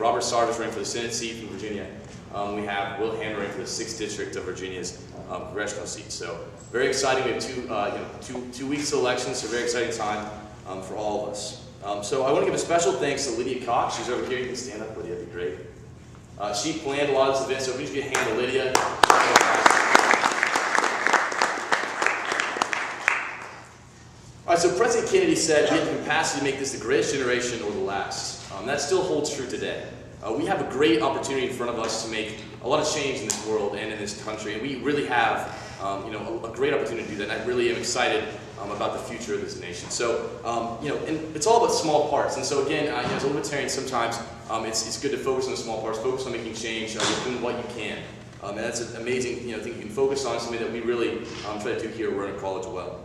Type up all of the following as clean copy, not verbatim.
Robert Sarvis running for the Senate seat from Virginia. We have Will Hamner running for the 6th District of Virginia's congressional seat. So very exciting. We have two weeks to elections, so very exciting time for all of us. So I want to give a special thanks to Lydia Cox. She's over here. You can stand up, Lydia. That'd be great. She planned a lot of this event, so if we just get a hand to Lydia. All right, so President Kennedy said he had the capacity to make this the greatest generation or the last. That still holds true today. We have a great opportunity in front of us to make a lot of change in this world and in this country, and we really have a great opportunity to do that, and I really am excited about the future of this nation. So, and it's all about small parts, and so again, as a libertarian, sometimes it's good to focus on the small parts, focus on making change, doing what you can. And that's an amazing thing you can focus on, something that we really try to do here at Roanoke College well.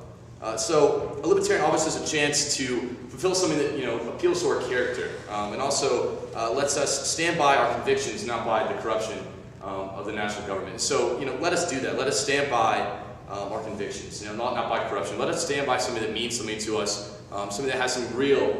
So a libertarian always has a chance to fulfill something that appeals to our character, and also lets us stand by our convictions, not by the corruption of the national government. So let us do that. Let us stand by our convictions, not by corruption. Let us stand by something that means something to us, something that has some real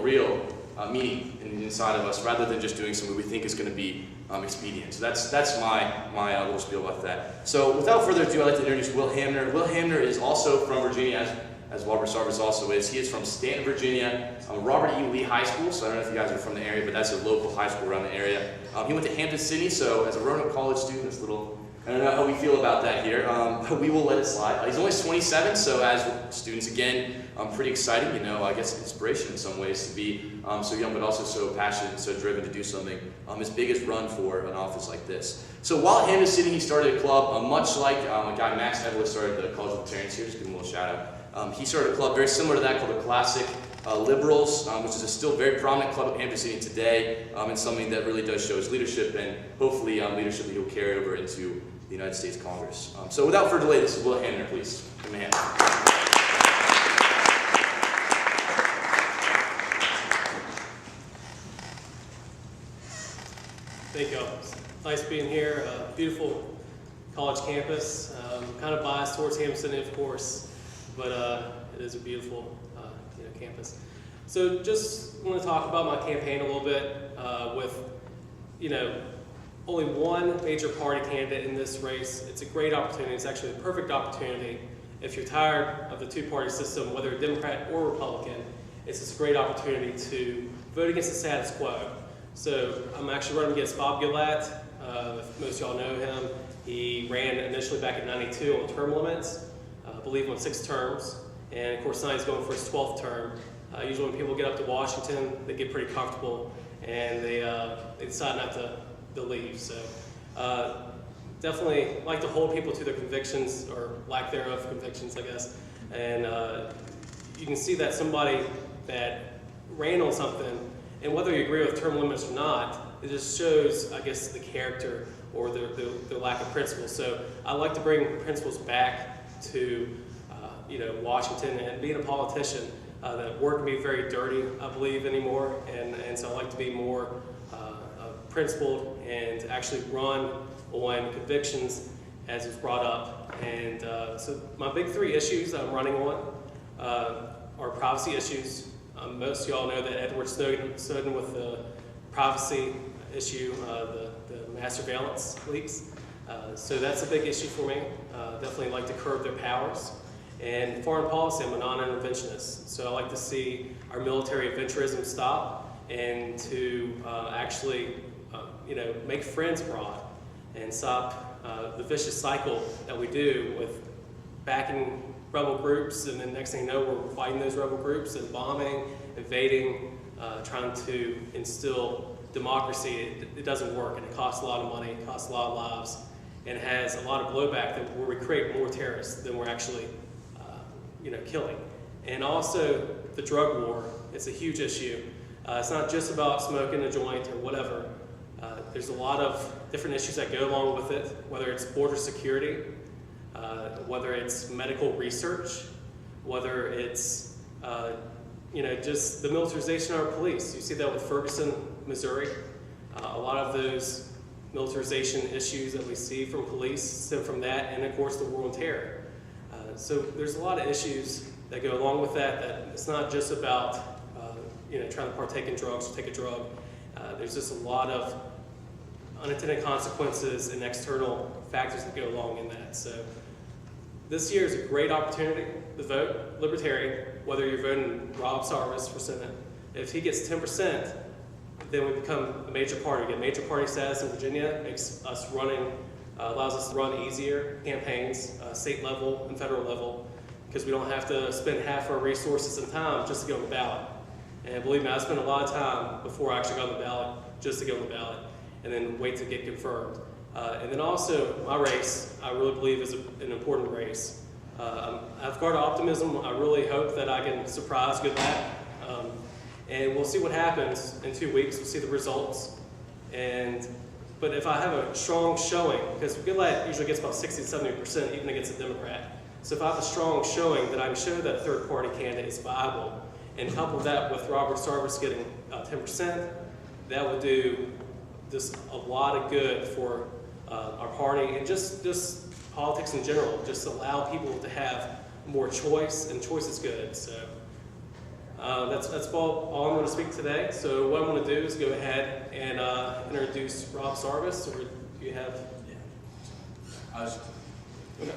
meaning inside of us, rather than just doing something we think is going to be expedient. So that's my little spiel about that. So without further ado, I'd like to introduce Will Hamner. Will Hamner is also from Virginia, as Robert Sarvis also is. He is from Stanton, Virginia, Robert E. Lee High School, so I don't know if you guys are from the area, but that's a local high school around the area. He went to Hampton-Sydney, so as a Roanoke College student, it's a little, I don't know how we feel about that here, but we will let it slide. He's only 27, so as students, again, pretty exciting, I guess inspiration in some ways to be so young, but also so passionate and so driven to do something as big as run for an office like this. So while at Hampton-Sydney, he started a club, much like a guy, Max Evelyn, started the College of Libertarians here, just give him a little shout out. He started a club very similar to that called the Classic Liberals, which is a still very prominent club at Hampton-Sydney today, and something that really does show his leadership, and hopefully leadership that he'll carry over into the United States Congress. So without further delay, this is Will Hamner, please. Give him a hand. Thank you all. It's nice being here. Beautiful college campus. Kind of biased towards Hampton, of course, but it is a beautiful campus. So just want to talk about my campaign a little bit with only one major party candidate in this race. It's a great opportunity. It's actually the perfect opportunity. If you're tired of the two-party system, whether Democrat or Republican, it's just a great opportunity to vote against the status quo. So I'm actually running against Bob Gillette. If most of y'all know him, he ran initially back in '92 on term limits. I believe on 6 terms, and of course now he's going for his 12th term. Usually when people get up to Washington, they get pretty comfortable, and they decide not to leave. So definitely like to hold people to their convictions, or lack thereof convictions, I guess. And you can see that somebody that ran on something, and whether you agree with term limits or not, it just shows, I guess, the character or the lack of principles. So I like to bring principles back to Washington, and being a politician, that work can be very dirty, I believe, anymore, and so I like to be more principled and actually run on convictions as it's brought up. And so my big 3 issues that I'm running on are privacy issues. Most of y'all know that Edward Snowden with the privacy issue, the mass surveillance leaks. So that's a big issue for me. Definitely like to curb their powers. And foreign policy, I'm a non-interventionist. So I like to see our military adventurism stop, and to actually make friends abroad and stop the vicious cycle that we do with backing rebel groups, and then next thing you know, we're fighting those rebel groups and bombing, invading, trying to instill democracy. It doesn't work, and it costs a lot of money, it costs a lot of lives, and it has a lot of blowback where we create more terrorists than we're actually killing. And also the drug war, it's a huge issue. It's not just about smoking a joint or whatever. There's a lot of different issues that go along with it, whether it's border security, whether it's medical research, whether it's just the militarization of our police. You see that with Ferguson, Missouri. A lot of those militarization issues that we see from police stem from that, and of course the war on terror. So there's a lot of issues that go along with that, that it's not just about trying to partake in drugs or take a drug. There's just a lot of unintended consequences and external factors that go along in that. So this year is a great opportunity to vote Libertarian, whether you're voting Rob Sarvis for Senate. If he gets 10%, then we become a major party. We get major party status in Virginia, makes us running, allows us to run easier campaigns, state level and federal level, because we don't have to spend half our resources and time just to get on the ballot. And believe me, I spent a lot of time before I actually got on the ballot just to get on the ballot, and then wait to get confirmed. And then also, my race, I really believe is an important race. I've got optimism. I really hope that I can surprise good luck. And we'll see what happens in 2 weeks. We'll see the results. But if I have a strong showing, because Goodlatte usually gets about 60 to 70% even against a Democrat. So if I have a strong showing that I can show that a third party candidate is viable, and couple that with Robert Sarvis getting 10%, that would do just a lot of good for our party and just politics in general. Just allow people to have more choice, and choice is good. So that's all I'm going to speak today. So what I'm going to do is go ahead and introduce Rob Sarvis. Or do you have? Yeah. Okay.